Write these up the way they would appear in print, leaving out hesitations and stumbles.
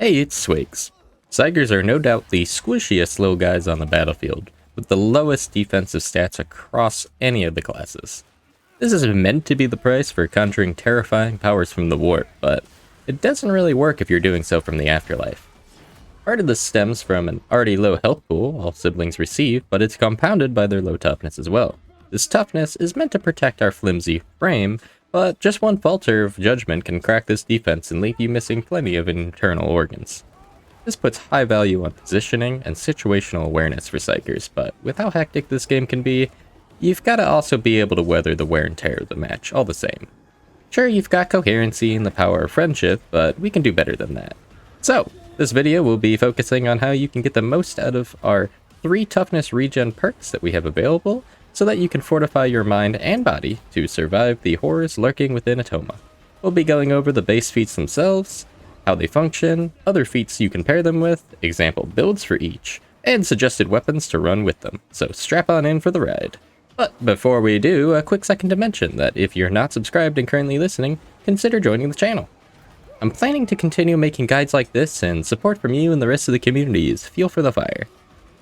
Hey, it's Swigs. Psykers are no doubt the squishiest little guys on the battlefield, with the lowest defensive stats across any of the classes. This is meant to be the price for conjuring terrifying powers from the warp, but it doesn't really work if you're doing so from the afterlife. Part of this stems from an already low health pool all siblings receive, but it's compounded by their low toughness as well. This toughness is meant to protect our flimsy frame, but just one falter of judgement can crack this defense and leave you missing plenty of internal organs. This puts high value on positioning and situational awareness for Psykers, but with how hectic this game can be, you've gotta also be able to weather the wear and tear of the match all the same. Sure, you've got coherency and the power of friendship, but we can do better than that. So, this video will be focusing on how you can get the most out of our 3 toughness regen perks that we have available, so that you can fortify your mind and body to survive the horrors lurking within Atoma. We'll be going over the base feats themselves, how they function, other feats you can pair them with, example builds for each, and suggested weapons to run with them, so strap on in for the ride. But before we do, a quick second to mention that if you're not subscribed and currently listening, consider joining the channel. I'm planning to continue making guides like this, and support from you and the rest of the community is fuel for the fire.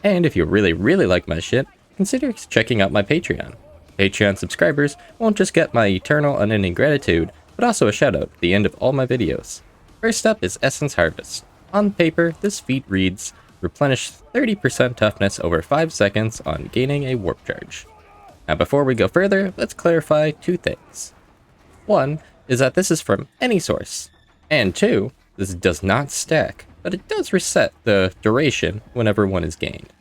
And if you really like my shit, consider checking out my Patreon. Patreon subscribers won't just get my eternal unending gratitude, but also a shoutout at the end of all my videos. First up is Essence Harvest. On paper, this feat reads, replenish 30% toughness over 5 seconds on gaining a warp charge. Now before we go further, let's clarify 2 things. 1 is that this is from any source, and 2, this does not stack, but it does reset the duration whenever one is gained.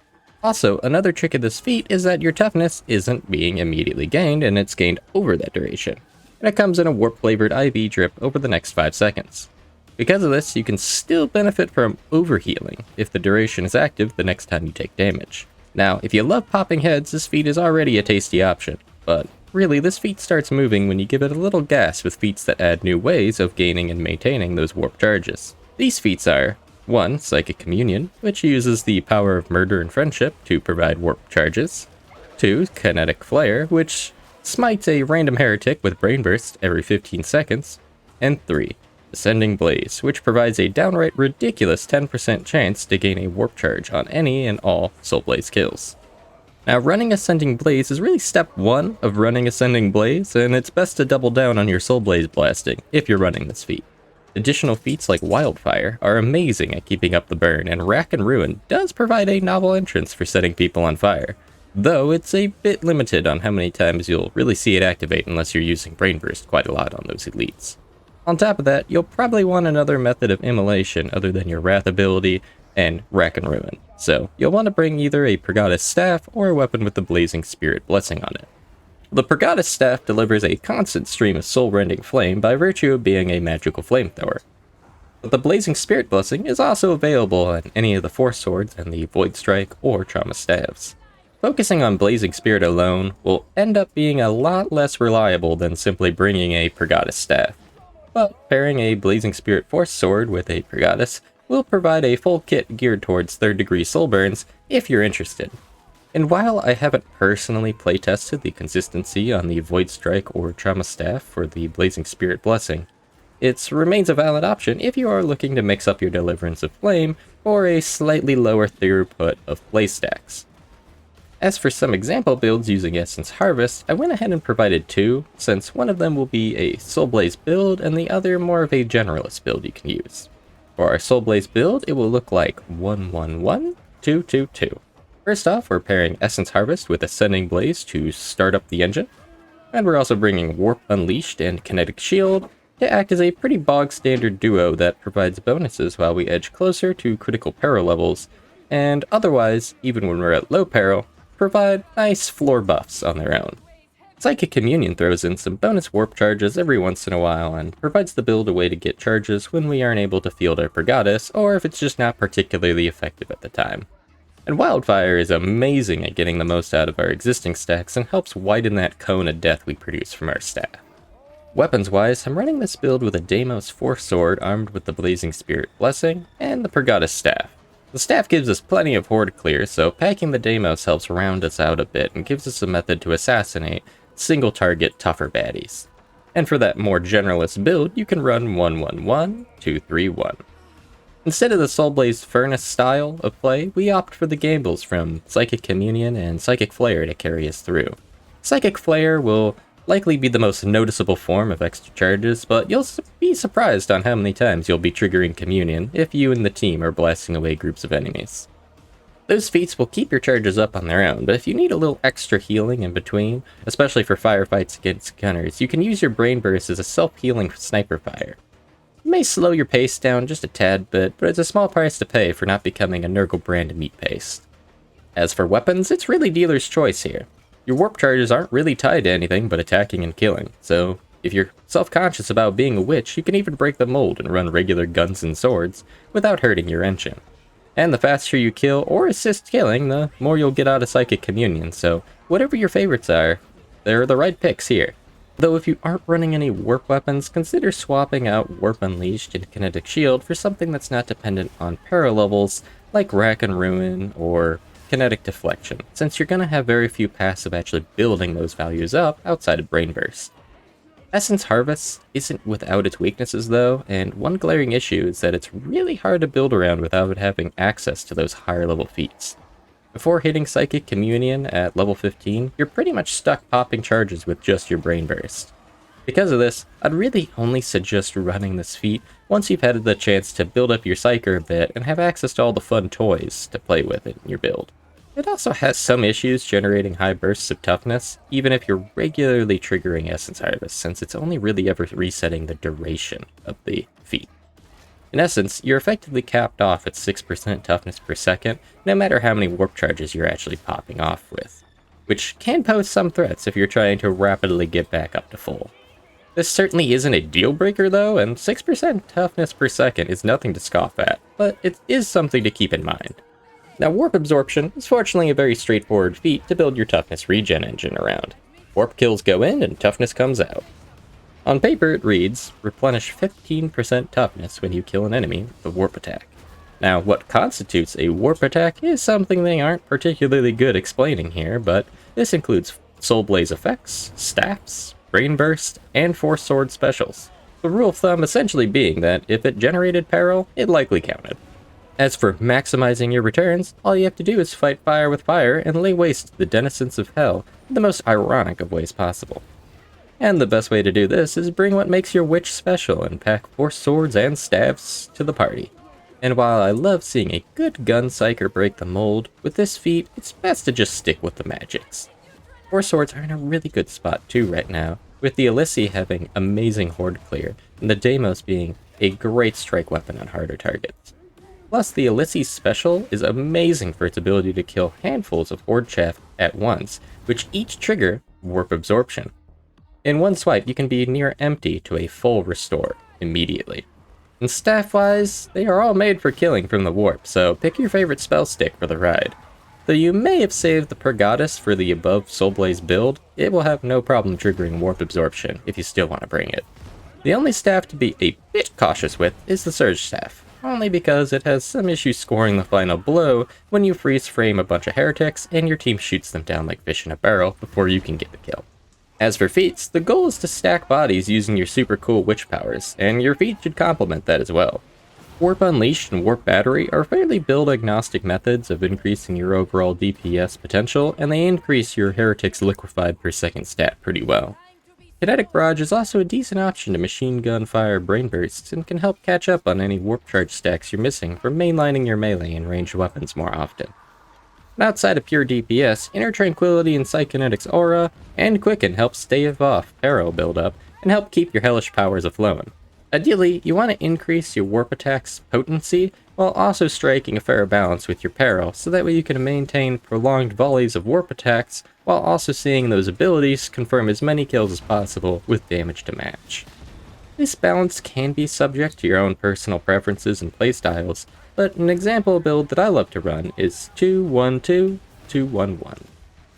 Also, another trick of this feat is that your toughness isn't being immediately gained, and it's gained over that duration. And it comes in a warp-flavored IV drip over the next 5 seconds. Because of this, you can still benefit from overhealing if the duration is active the next time you take damage. Now, if you love popping heads, this feat is already a tasty option, but really this feat starts moving when you give it a little gas with feats that add new ways of gaining and maintaining those warp charges. These feats are 1. Psychic Communion, which uses the power of murder and friendship to provide warp charges. 2. Kinetic Flare, which smites a random heretic with Brain Burst every 15 seconds. And 3. Ascending Blaze, which provides a downright ridiculous 10% chance to gain a warp charge on any and all Soul Blaze kills. Now, running Ascending Blaze is really step 1 of running Ascending Blaze, and it's best to double down on your Soul Blaze blasting if you're running this feat. Additional feats like Wildfire are amazing at keeping up the burn, and Rack and Ruin does provide a novel entrance for setting people on fire, though it's a bit limited on how many times you'll really see it activate unless you're using Brain Burst quite a lot on those elites. On top of that, you'll probably want another method of immolation other than your Wrath ability and Rack and Ruin, so you'll want to bring either a Pergatus Staff or a weapon with the Blazing Spirit Blessing on it. The Pergatus Staff delivers a constant stream of soul-rending flame by virtue of being a magical flamethrower. But the Blazing Spirit Blessing is also available on any of the Force Swords and the Void Strike or Trauma Staves. Focusing on Blazing Spirit alone will end up being a lot less reliable than simply bringing a Pergatus Staff, but pairing a Blazing Spirit Force Sword with a Pergatus will provide a full kit geared towards 3rd degree soul burns if you're interested. And while I haven't personally playtested the consistency on the Void Strike or Trauma Staff for the Blazing Spirit Blessing, it remains a valid option if you are looking to mix up your Deliverance of Flame or a slightly lower throughput of playstacks. As for some example builds using Essence Harvest, I went ahead and provided 2, since one of them will be a Soul Blaze build and the other more of a generalist build you can use. For our Soul Blaze build, it will look like 1-1-1-2-2-2. First off, we're pairing Essence Harvest with Ascending Blaze to start up the engine, and we're also bringing Warp Unleashed and Kinetic Shield to act as a pretty bog standard duo that provides bonuses while we edge closer to critical peril levels, and otherwise, even when we're at low peril, provide nice floor buffs on their own. Psychic Communion throws in some bonus warp charges every once in a while and provides the build a way to get charges when we aren't able to field our Pergatus, or if it's just not particularly effective at the time. And Wildfire is amazing at getting the most out of our existing stacks and helps widen that cone of death we produce from our staff. Weapons-wise, I'm running this build with a Deimos Force Sword armed with the Blazing Spirit Blessing and the Pergatus Staff. The staff gives us plenty of horde clear, so packing the Deimos helps round us out a bit and gives us a method to assassinate single-target tougher baddies. And for that more generalist build, you can run 1-1-1, 2-3-1. Instead of the Soul Blaze Furnace style of play, we opt for the gambles from Psychic Communion and Psychic Flare to carry us through. Psychic Flare will likely be the most noticeable form of extra charges, but you'll be surprised on how many times you'll be triggering Communion if you and the team are blasting away groups of enemies. Those feats will keep your charges up on their own, but if you need a little extra healing in between, especially for firefights against gunners, you can use your Brain Burst as a self-healing sniper fire. It may slow your pace down just a tad bit, but it's a small price to pay for not becoming a Nurgle brand meat paste. As for weapons, it's really dealer's choice here. Your warp charges aren't really tied to anything but attacking and killing, so if you're self-conscious about being a witch, you can even break the mold and run regular guns and swords without hurting your engine. And the faster you kill or assist killing, the more you'll get out of Psychic Communion, so whatever your favorites are, they're the right picks here. Though if you aren't running any warp weapons, consider swapping out Warp Unleashed and Kinetic Shield for something that's not dependent on para levels like Rack and Ruin or Kinetic Deflection, since you're going to have very few passive actually building those values up outside of Brain Burst. Essence Harvest isn't without its weaknesses though, and one glaring issue is that it's really hard to build around without having access to those higher level feats. Before hitting Psychic Communion at level 15, you're pretty much stuck popping charges with just your Brain Burst. Because of this, I'd really only suggest running this feat once you've had the chance to build up your Psyker a bit and have access to all the fun toys to play with in your build. It also has some issues generating high bursts of toughness, even if you're regularly triggering Essence Harvest, since it's only really ever resetting the duration of the feat. In essence, you're effectively capped off at 6% toughness per second, no matter how many warp charges you're actually popping off with, which can pose some threats if you're trying to rapidly get back up to full. This certainly isn't a deal breaker though, and 6% toughness per second is nothing to scoff at, but it is something to keep in mind. Now, Warp Absorption is fortunately a very straightforward feat to build your toughness regen engine around. Warp kills go in and toughness comes out. On paper it reads, replenish 15% toughness when you kill an enemy with a warp attack. Now, what constitutes a warp attack is something they aren't particularly good explaining here, but this includes Soul Blaze effects, staffs, Brain Burst, and Force Sword specials. The rule of thumb essentially being that if it generated peril, it likely counted. As for maximizing your returns, all you have to do is fight fire with fire and lay waste to the denizens of hell in the most ironic of ways possible. And the best way to do this is bring what makes your witch special and pack Force Swords and staves to the party. And while I love seeing a good gun psyker break the mold, with this feat, it's best to just stick with the magics. Force Swords are in a really good spot too right now, with the Ilisi having amazing horde clear, and the Deimos being a great strike weapon on harder targets. Plus, the Ilisi special is amazing for its ability to kill handfuls of horde chaff at once, which each trigger Warp Absorption. In one swipe, you can be near empty to a full restore immediately. And staff-wise, they are all made for killing from the warp, so pick your favorite spell stick for the ride. Though you may have saved the Purgatus for the above Soul Blaze build, it will have no problem triggering Warp Absorption if you still want to bring it. The only staff to be a bit cautious with is the Surge Staff, only because it has some issues scoring the final blow when you freeze frame a bunch of heretics and your team shoots them down like fish in a barrel before you can get the kill. As for feats, the goal is to stack bodies using your super cool witch powers, and your feat should complement that as well. Warp Unleashed and Warp Battery are fairly build-agnostic methods of increasing your overall DPS potential, and they increase your heretics liquefied per second stat pretty well. Kinetic Barrage is also a decent option to machine gun fire brain bursts and can help catch up on any warp charge stacks you're missing from mainlining your melee and ranged weapons more often. And outside of pure DPS, Inner Tranquility and Psykinetics Aura and Quicken help stave off peril buildup and help keep your hellish powers aflowing. Ideally, you want to increase your warp attack's potency while also striking a fair balance with your peril, so that way you can maintain prolonged volleys of warp attacks while also seeing those abilities confirm as many kills as possible with damage to match. This balance can be subject to your own personal preferences and playstyles, but an example build that I love to run is 2-1-2-2-1-1.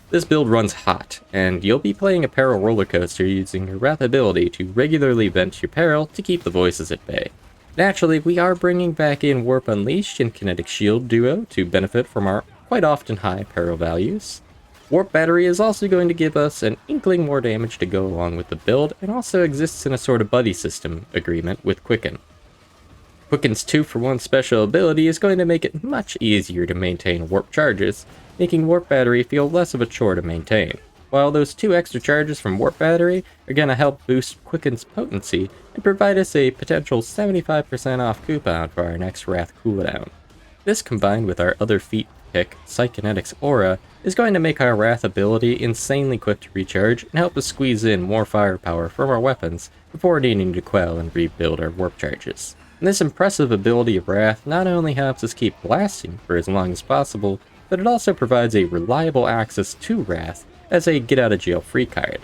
This build runs hot, and you'll be playing a peril roller coaster using your wrath ability to regularly vent your peril to keep the voices at bay. Naturally, we are bringing back in Warp Unleashed and Kinetic Shield duo to benefit from our quite often high peril values. Warp Battery is also going to give us an inkling more damage to go along with the build, and also exists in a sort of buddy system agreement with Quicken. Quicken's 2-for-1 special ability is going to make it much easier to maintain warp charges, making warp battery feel less of a chore to maintain. While those 2 extra charges from warp battery are going to help boost Quicken's potency and provide us a potential 75% off coupon for our next Wrath cooldown. This combined with our other feat pick, Psykinetics Aura, is going to make our Wrath ability insanely quick to recharge and help us squeeze in more firepower from our weapons before needing to quell and rebuild our warp charges. And this impressive ability of Wrath not only helps us keep blasting for as long as possible, but it also provides a reliable access to Wrath as a get-out-of-jail-free card.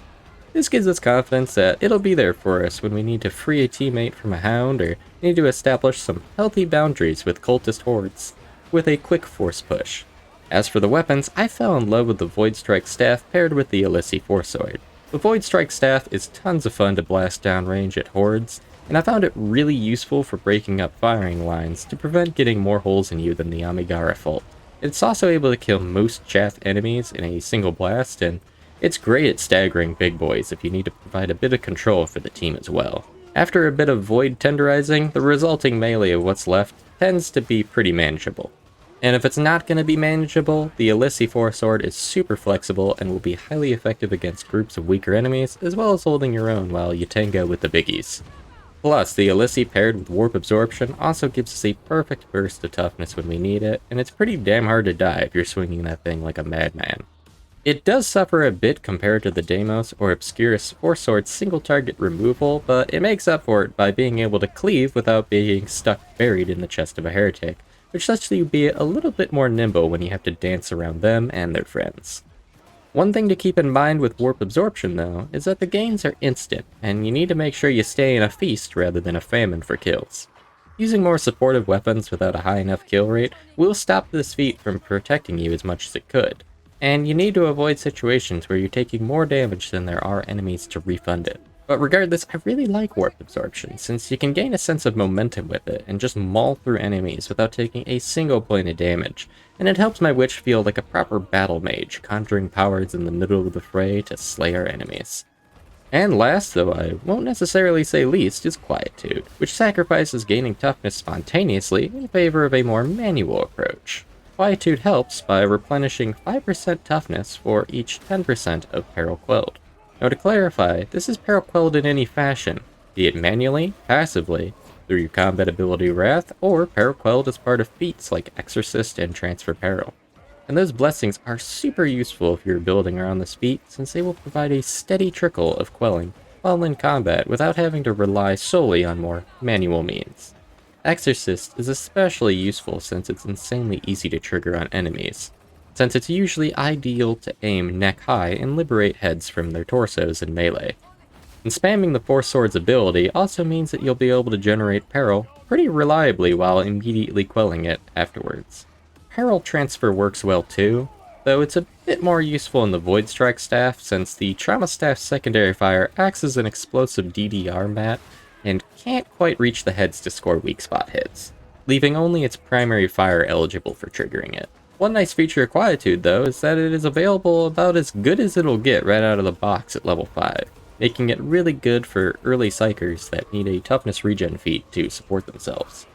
This gives us confidence that it'll be there for us when we need to free a teammate from a hound or need to establish some healthy boundaries with cultist hordes with a quick force push. As for the weapons, I fell in love with the Void Strike Staff paired with the Illysi Foresword. The Void Strike Staff is tons of fun to blast downrange at hordes, and I found it really useful for breaking up firing lines to prevent getting more holes in you than the Amigara Fault. It's also able to kill most chaff enemies in a single blast, and it's great at staggering big boys if you need to provide a bit of control for the team as well. After a bit of void tenderizing, the resulting melee of what's left tends to be pretty manageable. And if it's not going to be manageable, the Illysi Foresword is super flexible and will be highly effective against groups of weaker enemies, as well as holding your own while you tango with the biggies. Plus, the Illysi paired with Warp Absorption also gives us a perfect burst of toughness when we need it, and it's pretty damn hard to die if you're swinging that thing like a madman. It does suffer a bit compared to the Deimos or Obscurus Foresword's single target removal, but it makes up for it by being able to cleave without being stuck buried in the chest of a heretic, which lets you be a little bit more nimble when you have to dance around them and their friends. One thing to keep in mind with Warp Absorption though, is that the gains are instant, and you need to make sure you stay in a feast rather than a famine for kills. Using more supportive weapons without a high enough kill rate will stop this feat from protecting you as much as it could, and you need to avoid situations where you're taking more damage than there are enemies to refund it. But regardless, I really like Warp Absorption, since you can gain a sense of momentum with it and just maul through enemies without taking a single point of damage, and it helps my witch feel like a proper battle mage, conjuring powers in the middle of the fray to slay our enemies. And last, though I won't necessarily say least, is Quietude, which sacrifices gaining toughness spontaneously in favor of a more manual approach. Quietude helps by replenishing 5% toughness for each 10% of peril quelled. Now to clarify, this is peril quelled in any fashion, be it manually, passively, through your combat ability Wrath, or peril quelled as part of feats like Exorcist and Transfer Peril. And those blessings are super useful if you're building around this feat, since they will provide a steady trickle of quelling while in combat without having to rely solely on more manual means. Exorcist is especially useful since it's insanely easy to trigger on enemies, since it's usually ideal to aim neck high and liberate heads from their torsos in melee. And spamming the Foresword's ability also means that you'll be able to generate peril pretty reliably while immediately quelling it afterwards. Peril transfer works well too, though it's a bit more useful in the Void Strike Staff since the Trauma Staff's secondary fire acts as an explosive DDR mat and can't quite reach the heads to score weak spot hits, leaving only its primary fire eligible for triggering it. One nice feature of Quietude, though, is that it is available about as good as it'll get right out of the box at level 5, making it really good for early Psykers that need a toughness regen feat to support themselves.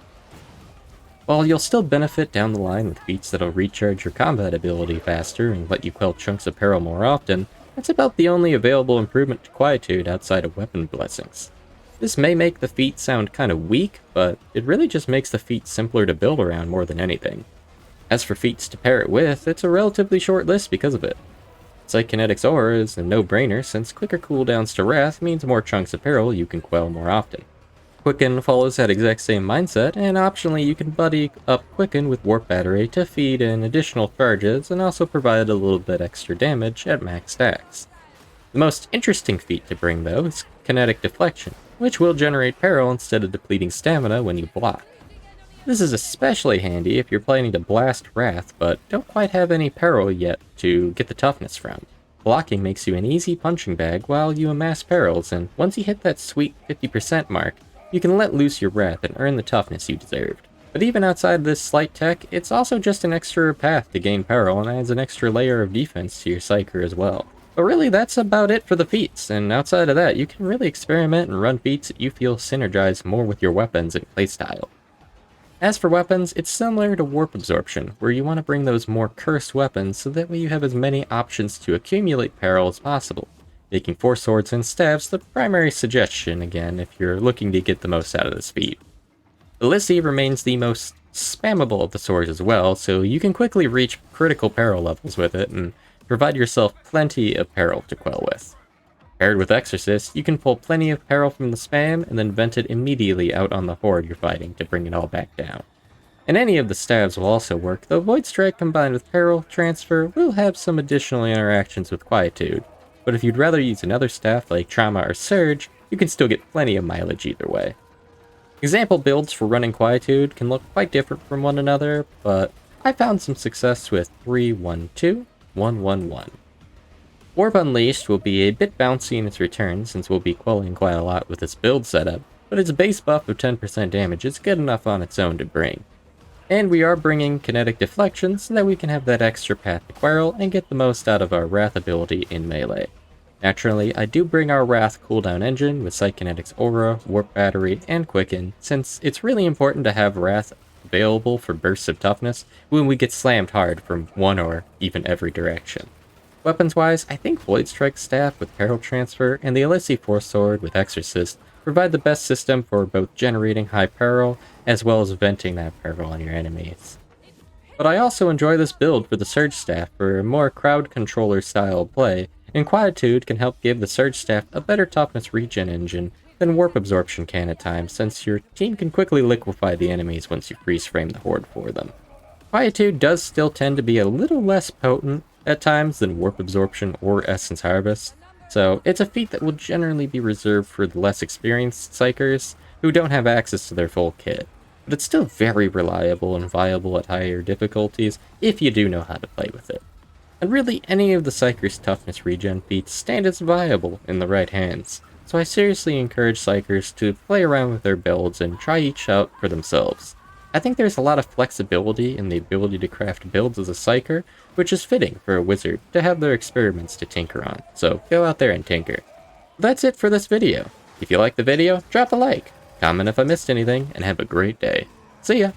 While you'll still benefit down the line with feats that'll recharge your combat ability faster and let you quell chunks of peril more often, that's about the only available improvement to Quietude outside of weapon blessings. This may make the feat sound kinda weak, but it really just makes the feat simpler to build around more than anything. As for feats to pair it with, it's a relatively short list because of it. Psykinetics Aura is a no-brainer since quicker cooldowns to Wrath means more chunks of peril you can quell more often. Quicken follows that exact same mindset, and optionally you can buddy up Quicken with Warp Battery to feed in additional charges and also provide a little bit extra damage at max stacks. The most interesting feat to bring though is Kinetic Deflection, which will generate peril instead of depleting stamina when you block. This is especially handy if you're planning to blast Wrath but don't quite have any peril yet to get the toughness from. Blocking makes you an easy punching bag while you amass perils, and once you hit that sweet 50% mark, you can let loose your Wrath and earn the toughness you deserved. But even outside this slight tech, it's also just an extra path to gain peril and adds an extra layer of defense to your Psyker as well. But really, that's about it for the feats, and outside of that, you can really experiment and run feats that you feel synergize more with your weapons and playstyle. As for weapons, it's similar to warp absorption, where you want to bring those more cursed weapons so that way you have as many options to accumulate peril as possible, making 4 swords and staves the primary suggestion again if you're looking to get the most out of this feat. Flimsy remains the most spammable of the swords as well, so you can quickly reach critical peril levels with it and provide yourself plenty of peril to quell with. Paired with Exorcist, you can pull plenty of peril from the spam and then vent it immediately out on the horde you're fighting to bring it all back down. And any of the staves will also work, though Void Strike combined with Peril Transfer will have some additional interactions with Quietude, but if you'd rather use another staff like Trauma or Surge, you can still get plenty of mileage either way. Example builds for running Quietude can look quite different from one another, but I found some success with 3-1-2-1-1-1. Warp Unleashed will be a bit bouncy in its return since we'll be quelling quite a lot with this build setup, but its base buff of 10% damage is good enough on its own to bring. And we are bringing Kinetic Deflection so that we can have that extra path to quarrel and get the most out of our Wrath ability in melee. Naturally, I do bring our Wrath cooldown engine with Psykinetics Aura, Warp Battery, and Quicken, since it's really important to have Wrath available for bursts of toughness when we get slammed hard from one or even every direction. Weapons-wise, I think Void Strike Staff with Peril Transfer and the Elyssi Force Sword with Exorcist provide the best system for both generating high peril as well as venting that peril on your enemies. But I also enjoy this build for the Surge Staff for a more crowd controller style play, and Quietude can help give the Surge Staff a better toughness regen engine than Warp Absorption can at times, since your team can quickly liquefy the enemies once you freeze frame the horde for them. Quietude does still tend to be a little less potent at times than Warp Absorption or Essence Harvest, so it's a feat that will generally be reserved for the less experienced Psykers who don't have access to their full kit, but it's still very reliable and viable at higher difficulties if you do know how to play with it. And really, any of the Psyker's toughness regen feats stand as viable in the right hands, so I seriously encourage Psykers to play around with their builds and try each out for themselves. I think there's a lot of flexibility in the ability to craft builds as a Psyker, which is fitting for a wizard to have their experiments to tinker on, so go out there and tinker. That's it for this video. If you liked the video, drop a like, comment if I missed anything, and have a great day. See ya!